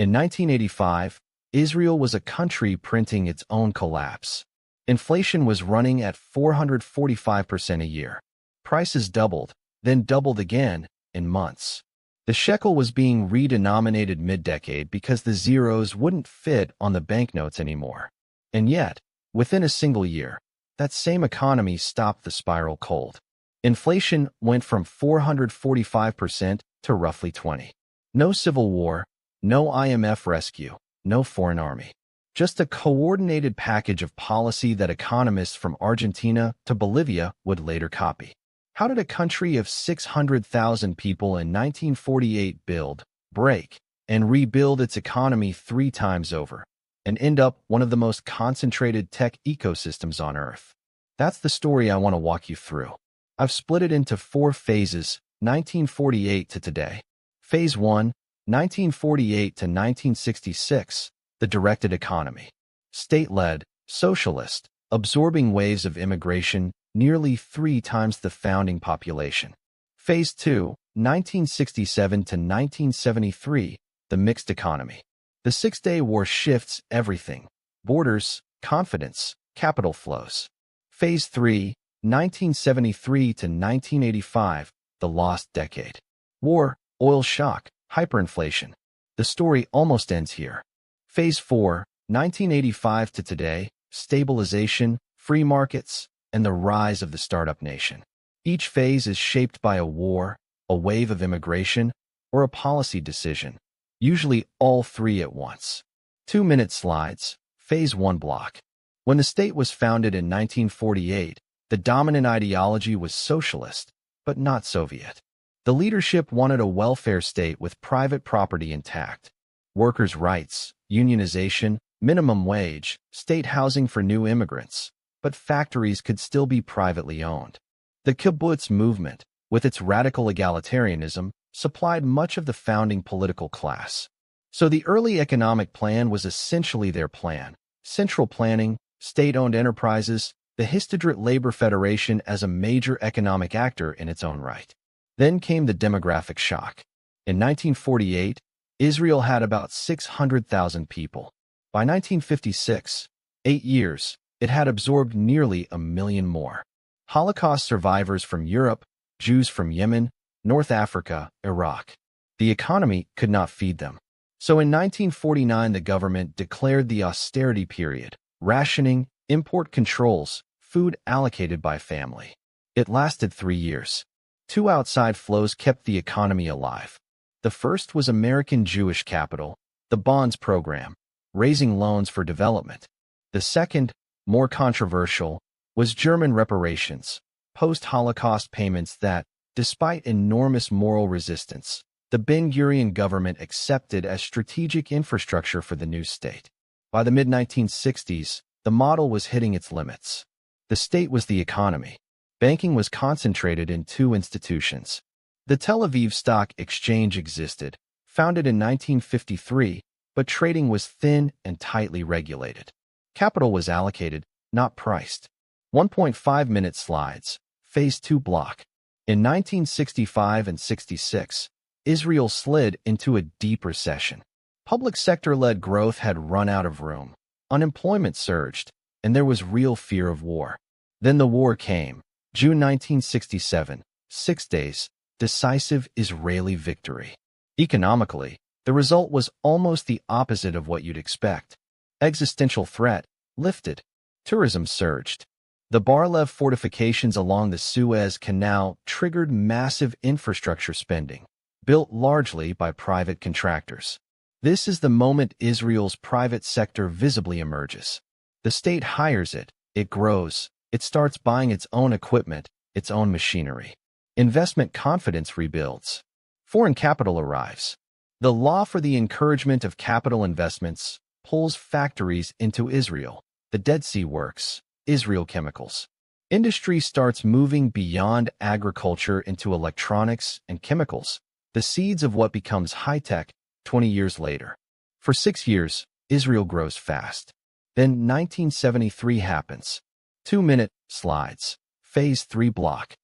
In 1985, Israel was a country printing its own collapse. Inflation was running at 445% a year. Prices doubled, then doubled again, in months. The shekel was being redenominated mid-decade because the zeros wouldn't fit on the banknotes anymore. And yet, within a single year, that same economy stopped the spiral cold. Inflation went from 445% to roughly 20%. No civil war, no IMF rescue, no foreign army. Just a coordinated package of policy that economists from Argentina to Bolivia would later copy. How did a country of 600,000 people in 1948 build, break, and rebuild its economy 3 times over, and end up one of the most concentrated tech ecosystems on Earth? That's the story I want to walk you through. I've split it into 4 phases, 1948 to today. Phase 1, 1948 to 1966, the directed economy. State-led, socialist, absorbing waves of immigration, nearly 3 times the founding population. Phase 2, 1967 to 1973, the mixed economy. The 6-Day War shifts everything: borders, confidence, capital flows. Phase 3, 1973 to 1985, the lost decade. War, oil shock, hyperinflation. The story almost ends here. Phase 4, 1985 to today, stabilization, free markets, and the rise of the startup nation. Each phase is shaped by a war, a wave of immigration, or a policy decision, usually all 3 at once. 2-minute slides. Phase 1 block. When the state was founded in 1948, the dominant ideology was socialist, but not Soviet. The leadership wanted a welfare state with private property intact, workers' rights, unionization, minimum wage, state housing for new immigrants, but factories could still be privately owned. The kibbutz movement, with its radical egalitarianism, supplied much of the founding political class. So the early economic plan was essentially their plan: central planning, state-owned enterprises, the Histadrut Labor Federation as a major economic actor in its own right. Then came the demographic shock. In 1948, Israel had about 600,000 people. By 1956, 8 years, it had absorbed nearly 1 million more. Holocaust survivors from Europe, Jews from Yemen, North Africa, Iraq. The economy could not feed them. So in 1949, the government declared the austerity period: rationing, import controls, food allocated by family. It lasted 3 years. 2 outside flows kept the economy alive. The first was American Jewish capital, the bonds program, raising loans for development. The second, more controversial, was German reparations, post-Holocaust payments that, despite enormous moral resistance, the Ben-Gurion government accepted as strategic infrastructure for the new state. By the mid-1960s, the model was hitting its limits. The state was the economy. Banking was concentrated in 2 institutions. The Tel Aviv Stock Exchange existed, founded in 1953, but trading was thin and tightly regulated. Capital was allocated, not priced. 1.5-minute slides. Phase 2 block. In 1965 and 66, Israel slid into a deep recession. Public sector-led growth had run out of room. Unemployment surged, and there was real fear of war. Then the war came. June 1967, 6 days, decisive Israeli victory. Economically, the result was almost the opposite of what you'd expect. Existential threat lifted. Tourism surged. The Bar-Lev fortifications along the Suez Canal triggered massive infrastructure spending, built largely by private contractors. This is the moment Israel's private sector visibly emerges. The state hires it, it grows, it starts buying its own equipment, its own machinery. Investment confidence rebuilds. Foreign capital arrives. The law for the encouragement of capital investments pulls factories into Israel. The Dead Sea Works, Israel Chemicals. Industry starts moving beyond agriculture into electronics and chemicals, the seeds of what becomes high-tech 20 years later. For 6 years, Israel grows fast. Then 1973 happens. 2-minute slides. Phase 3 block.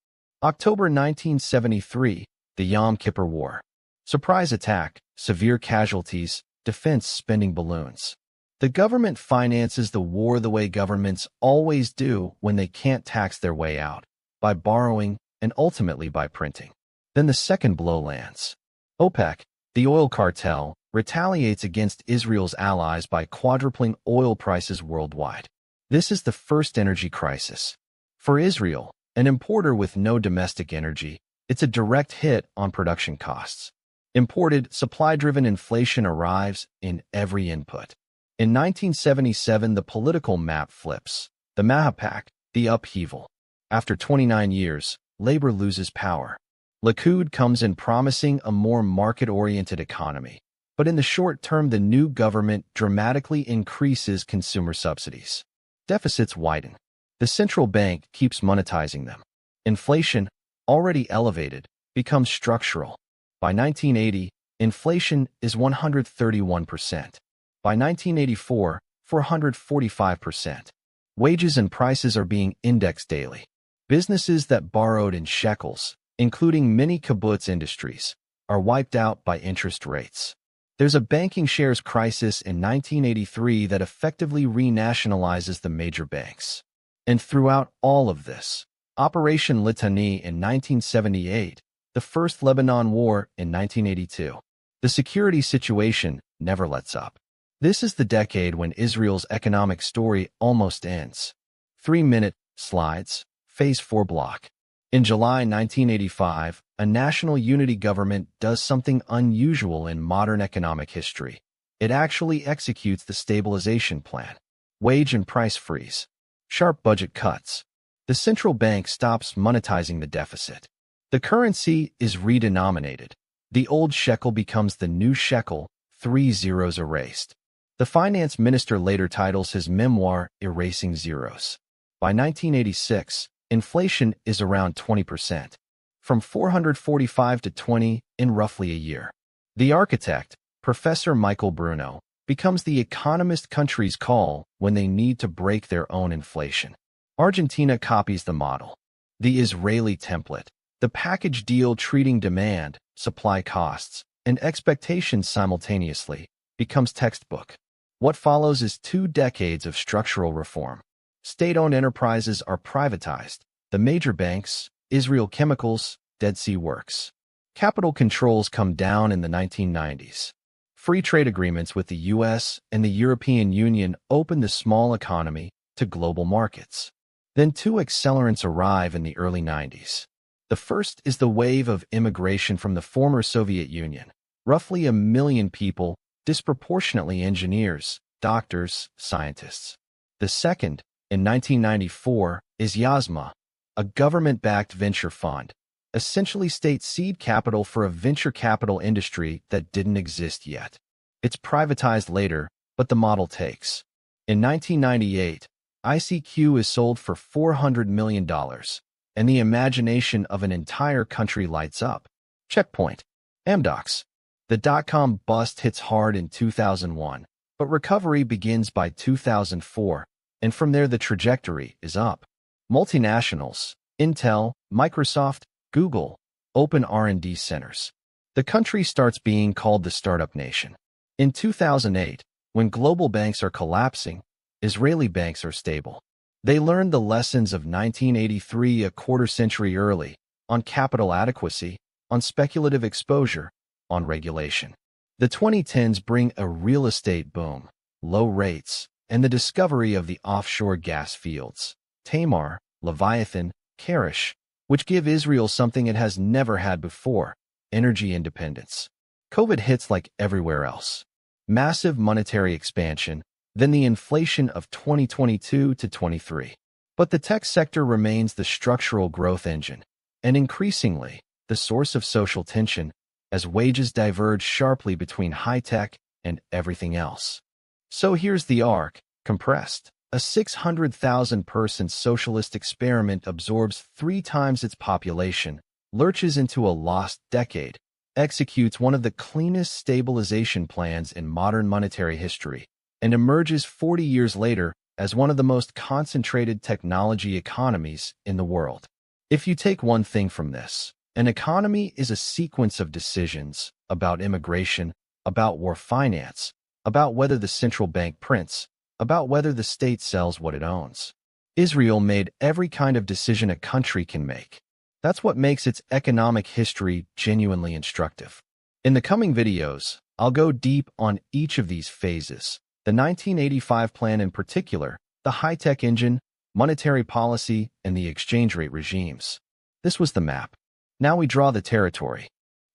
October 1973, the Yom Kippur War. Surprise attack, severe casualties, defense spending balloons. The government finances the war the way governments always do when they can't tax their way out, by borrowing and ultimately by printing. Then the second blow lands. OPEC, the oil cartel, retaliates against Israel's allies by quadrupling oil prices worldwide. This is the first energy crisis. For Israel, an importer with no domestic energy, it's a direct hit on production costs. Imported, supply-driven inflation arrives in every input. In 1977, the political map flips. The Mahapak, the upheaval. After 29 years, labor loses power. Likud comes in promising a more market-oriented economy. But in the short term, the new government dramatically increases consumer subsidies. Deficits widen. The central bank keeps monetizing them. Inflation, already elevated, becomes structural. By 1980, inflation is 131%. By 1984, 445%. Wages and prices are being indexed daily. Businesses that borrowed in shekels, including many kibbutz industries, are wiped out by interest rates. There's a banking shares crisis in 1983 that effectively renationalizes the major banks. And throughout all of this, Operation Litani in 1978, the First Lebanon War in 1982, the security situation never lets up. This is the decade when Israel's economic story almost ends. 3-minute slides, Phase 4 block. In July 1985, a national unity government does something unusual in modern economic history. It actually executes the stabilization plan. Wage and price freeze. Sharp budget cuts. The central bank stops monetizing the deficit. The currency is redenominated. The old shekel becomes the new shekel, 3 zeros erased. The finance minister later titles his memoir, Erasing Zeros. By 1986, inflation is around 20%, from 445 to 20 in roughly a year. The architect, Professor Michael Bruno, becomes the economist countries call when they need to break their own inflation. Argentina copies the model. The Israeli template, the package deal treating demand, supply costs, and expectations simultaneously, becomes textbook. What follows is 2 decades of structural reform. State-owned enterprises are privatized. The major banks, Israel Chemicals, Dead Sea Works. Capital controls come down in the 1990s. Free trade agreements with the U.S. and the European Union open the small economy to global markets. Then 2 accelerants arrive in the early 90s. The first is the wave of immigration from the former Soviet Union. Roughly 1 million people, disproportionately engineers, doctors, scientists. The second, in 1994, is Yasma, a government-backed venture fund, essentially state seed capital for a venture capital industry that didn't exist yet. It's privatized later, but the model takes. In 1998, ICQ is sold for $400 million, and the imagination of an entire country lights up. Checkpoint. Amdocs. The dot-com bust hits hard in 2001, but recovery begins by 2004, and from there the trajectory is up. Multinationals, Intel, Microsoft, Google, open R&D centers. The country starts being called the startup nation. In 2008, when global banks are collapsing, Israeli banks are stable. They learned the lessons of 1983 a quarter century early, on capital adequacy, on speculative exposure, on regulation. The 2010s bring a real estate boom, low rates, and the discovery of the offshore gas fields, Tamar, Leviathan, Karish, which give Israel something it has never had before, energy independence. COVID hits like everywhere else. Massive monetary expansion, then the inflation of 2022 to 23. But the tech sector remains the structural growth engine, and increasingly, the source of social tension, as wages diverge sharply between high-tech and everything else. So here's the arc, compressed. A 600,000-person socialist experiment absorbs 3 times its population, lurches into a lost decade, executes one of the cleanest stabilization plans in modern monetary history, and emerges 40 years later as one of the most concentrated technology economies in the world. If you take one thing from this, an economy is a sequence of decisions about immigration, about war finance, about whether the central bank prints, about whether the state sells what it owns. Israel made every kind of decision a country can make. That's what makes its economic history genuinely instructive. In the coming videos, I'll go deep on each of these phases, the 1985 plan in particular, the high-tech engine, monetary policy, and the exchange rate regimes. This was the map. Now we draw the territory.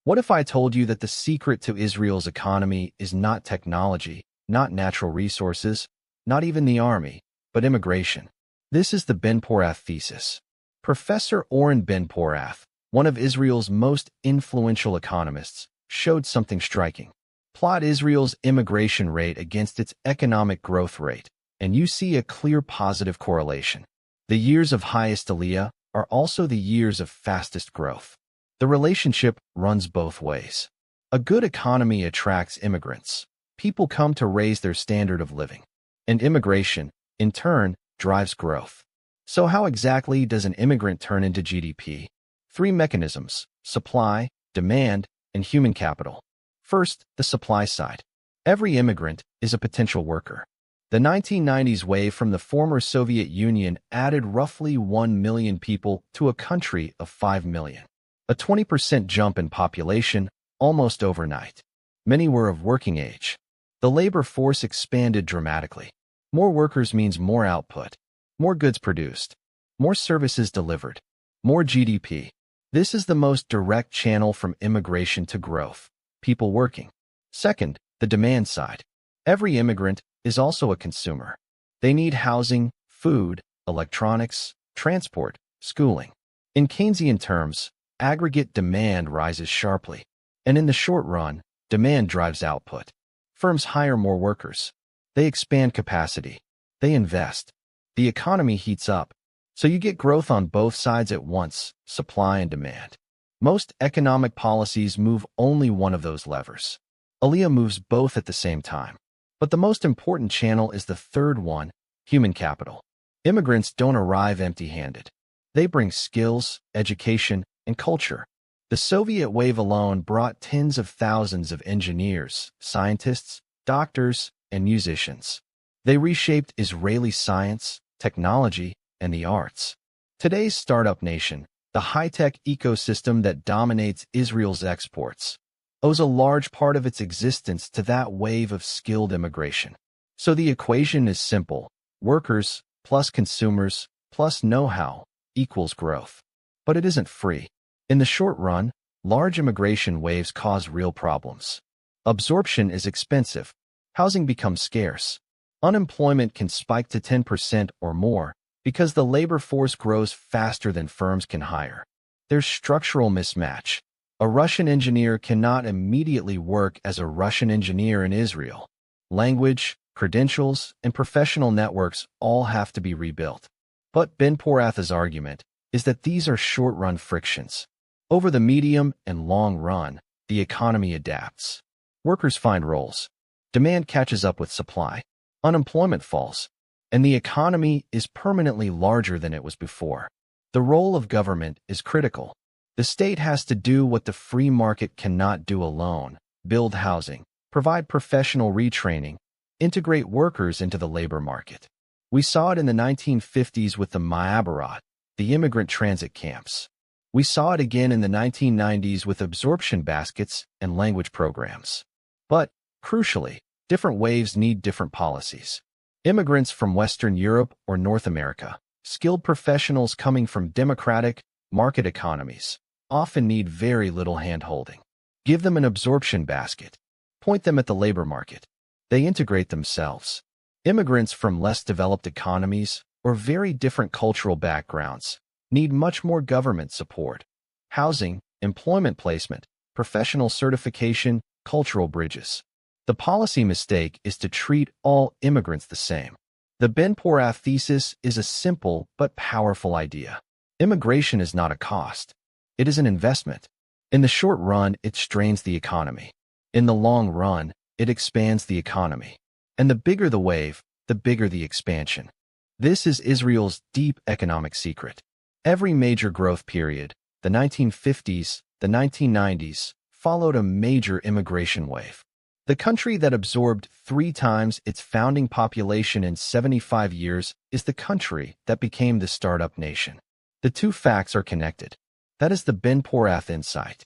What if I told you that the secret to Israel's economy is not technology, not natural resources, not even the army, but immigration? This is the Ben-Porath thesis. Professor Ben-Porath, one of Israel's most influential economists, showed something striking. Plot Israel's immigration rate against its economic growth rate, and you see a clear positive correlation. The years of highest Aliyah are also the years of fastest growth. The relationship runs both ways. A good economy attracts immigrants. People come to raise their standard of living. And immigration, in turn, drives growth. So how exactly does an immigrant turn into GDP? 3 mechanisms: supply, demand, and human capital. First, the supply side. Every immigrant is a potential worker. The 1990s wave from the former Soviet Union added roughly 1 million people to a country of 5 million. A 20% jump in population almost overnight. Many were of working age. The labor force expanded dramatically. More workers means more output, more goods produced, more services delivered, more GDP. This is the most direct channel from immigration to growth, people working. Second, the demand side. Every immigrant is also a consumer. They need housing, food, electronics, transport, schooling. In Keynesian terms, aggregate demand rises sharply, and in the short run, demand drives output. Firms hire more workers. They expand capacity. They invest. The economy heats up. So you get growth on both sides at once, supply and demand. Most economic policies move only one of those levers. Aliyah moves both at the same time. But the most important channel is the third one, human capital. Immigrants don't arrive empty-handed. They bring skills, education, and culture. The Soviet wave alone brought tens of thousands of engineers, scientists, doctors, and musicians. They reshaped Israeli science, technology, and the arts. Today's startup nation, the high-tech ecosystem that dominates Israel's exports, owes a large part of its existence to that wave of skilled immigration. So the equation is simple: workers plus consumers plus know-how equals growth. But it isn't free. In the short run, large immigration waves cause real problems. Absorption is expensive. Housing becomes scarce. Unemployment can spike to 10% or more because the labor force grows faster than firms can hire. There's structural mismatch. A Russian engineer cannot immediately work as a Russian engineer in Israel. Language, credentials, and professional networks all have to be rebuilt. But Ben-Porath's argument is that these are short-run frictions. Over the medium and long run, the economy adapts. Workers find roles. Demand catches up with supply. Unemployment falls. And the economy is permanently larger than it was before. The role of government is critical. The state has to do what the free market cannot do alone: build housing, provide professional retraining, integrate workers into the labor market. We saw it in the 1950s with the Ma'abarat, the immigrant transit camps. We saw it again in the 1990s with absorption baskets and language programs. But, crucially, different waves need different policies. Immigrants from Western Europe or North America, skilled professionals coming from democratic, market economies, often need very little hand-holding. Give them an absorption basket. Point them at the labor market. They integrate themselves. Immigrants from less developed economies or very different cultural backgrounds need much more government support. Housing, employment placement, professional certification, cultural bridges. The policy mistake is to treat all immigrants the same. The Ben-Porath thesis is a simple but powerful idea. Immigration is not a cost. It is an investment. In the short run, it strains the economy. In the long run, it expands the economy. And the bigger the wave, the bigger the expansion. This is Israel's deep economic secret. Every major growth period, the 1950s, the 1990s, followed a major immigration wave. The country that absorbed 3 times its founding population in 75 years is the country that became the startup nation. The two facts are connected. That is the Ben-Porath insight.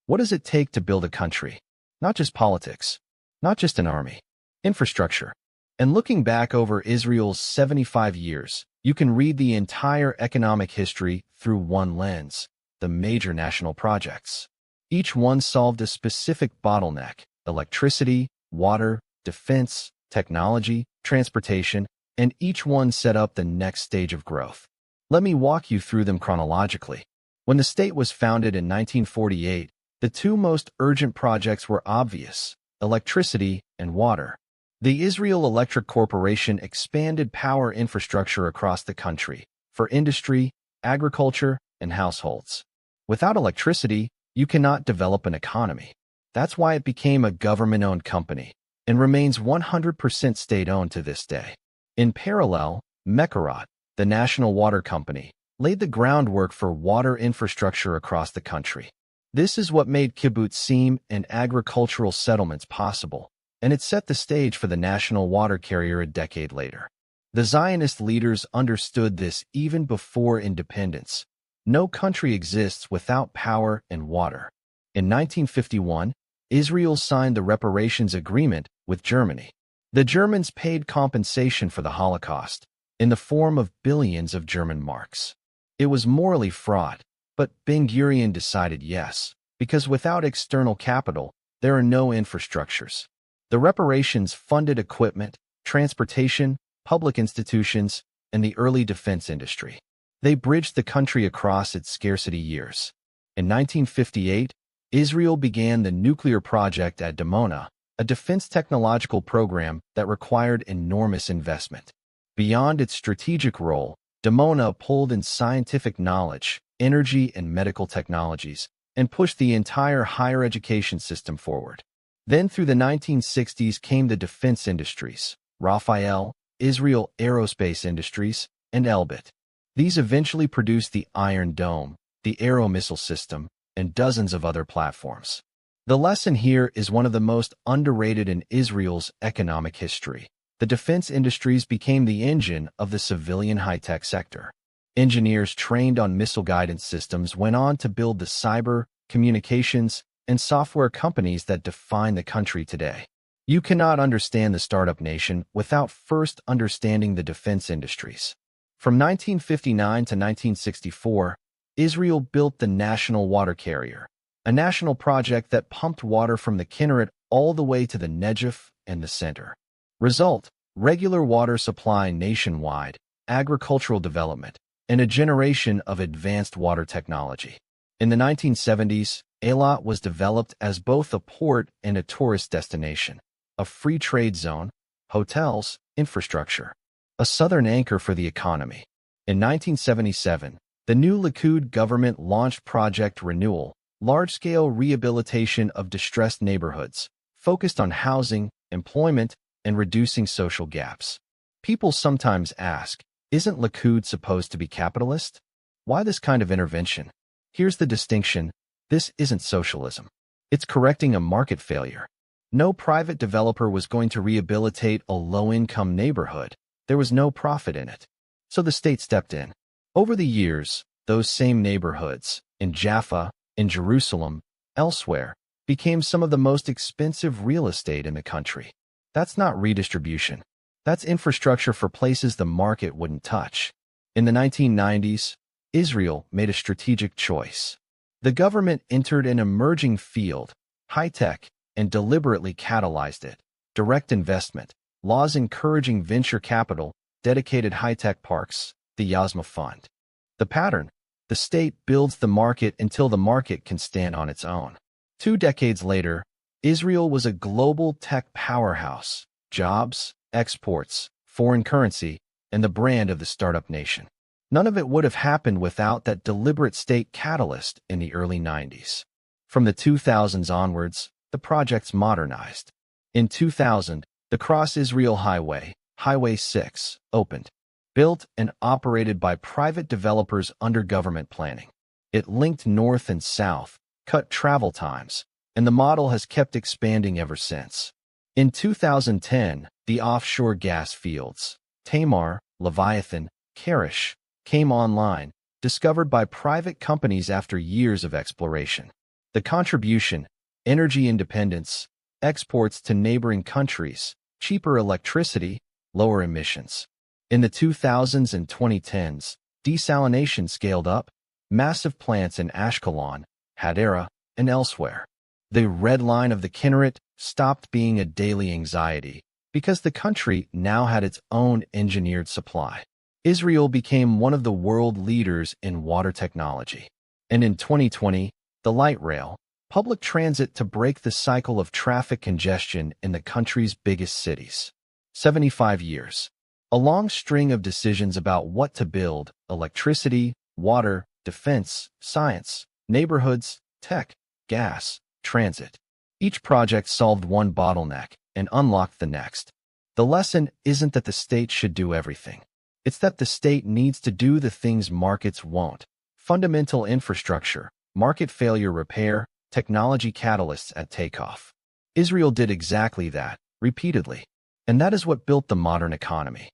What does it take to build a country? Not just politics, not just an army, infrastructure. And looking back over Israel's 75 years, you can read the entire economic history through one lens: the major national projects. Each one solved a specific bottleneck: electricity, water, defense, technology, transportation, and each one set up the next stage of growth. Let me walk you through them chronologically. When the state was founded in 1948, the two most urgent projects were obvious: electricity and water. The Israel Electric Corporation expanded power infrastructure across the country for industry, agriculture, and households. Without electricity, you cannot develop an economy. That's why it became a government-owned company and remains 100% state-owned to this day. In parallel, Macroeconomics, the national water company, laid the groundwork for water infrastructure across the country. This is what made kibbutzim and agricultural settlements possible, and it set the stage for the national water carrier a decade later. The Zionist leaders understood this even before independence. No country exists without power and water. In 1951, Israel signed the reparations agreement with Germany. The Germans paid compensation for the Holocaust in the form of billions of German marks. It was morally fraught, but Ben-Gurion decided yes, because without external capital, there are no infrastructures. The reparations funded equipment, transportation, public institutions, and the early defense industry. They bridged the country across its scarcity years. In 1958, Israel began the nuclear project at Dimona, a defense technological program that required enormous investment. Beyond its strategic role, Dimona pulled in scientific knowledge, energy, and medical technologies, and pushed the entire higher education system forward. Then through the 1960s came the defense industries: Rafael, Israel Aerospace Industries, and Elbit. These eventually produced the Iron Dome, the Aero missile system, and dozens of other platforms. The lesson here is one of the most underrated in Israel's economic history. The defense industries became the engine of the civilian high-tech sector. Engineers trained on missile guidance systems went on to build the cyber, communications, and software companies that define the country today. You cannot understand the startup nation without first understanding the defense industries. From 1959 to 1964, Israel built the National Water Carrier, a national project that pumped water from the Kinneret all the way to the Negev and the center. Result: regular water supply nationwide, agricultural development, and a generation of advanced water technology. In the 1970s, Eilat was developed as both a port and a tourist destination, a free trade zone, hotels, infrastructure, a southern anchor for the economy. In 1977, the new Likud government launched Project Renewal, large-scale rehabilitation of distressed neighborhoods, focused on housing, employment, and reducing social gaps. People sometimes ask, isn't Likud supposed to be capitalist? Why this kind of intervention? Here's the distinction: this isn't socialism. It's correcting a market failure. No private developer was going to rehabilitate a low-income neighborhood. There was no profit in it. So the state stepped in. Over the years, those same neighborhoods, in Jaffa, in Jerusalem, elsewhere, became some of the most expensive real estate in the country. That's not redistribution. That's infrastructure for places the market wouldn't touch. In the 1990s, Israel made a strategic choice. The government entered an emerging field, high-tech, and deliberately catalyzed it. Direct investment, laws encouraging venture capital, dedicated high-tech parks, the Yozma Fund. The pattern: the state builds the market until the market can stand on its own. 2 decades later, Israel was a global tech powerhouse: jobs, exports, foreign currency, and the brand of the startup nation. None of it would have happened without that deliberate state catalyst in the early 90s. From the 2000s onwards, the projects modernized. In 2000, the Cross-Israel Highway, Highway 6, opened. Built and operated by private developers under government planning. It linked north and south, cut travel times, and the model has kept expanding ever since. In 2010, the offshore gas fields, Tamar, Leviathan, Karish, came online, discovered by private companies after years of exploration. The contribution, energy independence, exports to neighboring countries, cheaper electricity, lower emissions. In the 2000s and 2010s, desalination scaled up, massive plants in Ashkelon, Hadera, and elsewhere. The red line of the Kinneret stopped being a daily anxiety because the country now had its own engineered supply. Israel became one of the world leaders in water technology. And in 2020, the light rail, public transit to break the cycle of traffic congestion in the country's biggest cities. 75 years. A long string of decisions about what to build: electricity, water, defense, science, neighborhoods, tech, gas, transit. Each project solved one bottleneck and unlocked the next. The lesson isn't that the state should do everything. It's that the state needs to do the things markets won't: fundamental infrastructure, market failure repair, technology catalysts at takeoff. Israel did exactly that, repeatedly. And that is what built the modern economy.